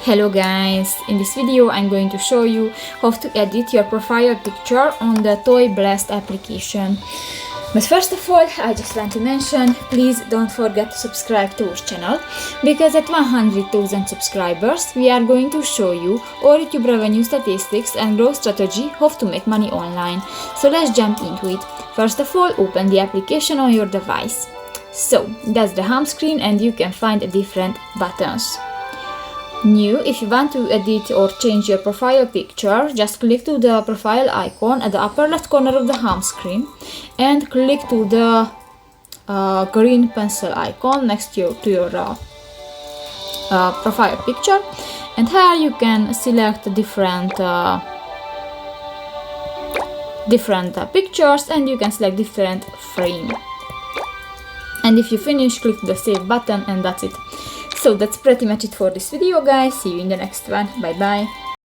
Hello guys, in this video I'm going to show you how to edit your profile picture on the Toy Blast application. But first of all, I just want to mention, please don't forget to subscribe to our channel, because at 100,000 subscribers we are going to show you our YouTube revenue statistics and growth strategy, how to make money online. So let's jump into it. First of all, open the application on your device. So that's the home screen and you can find different buttons. New, if you want to edit or change your profile picture, just click to the profile icon at the upper left corner of the home screen and click to the green pencil icon next to your profile picture, and here you can select different pictures and you can select different frame. And if you finish, click the save button and that's it. So that's pretty much it for this video guys. See you in the next one. Bye bye.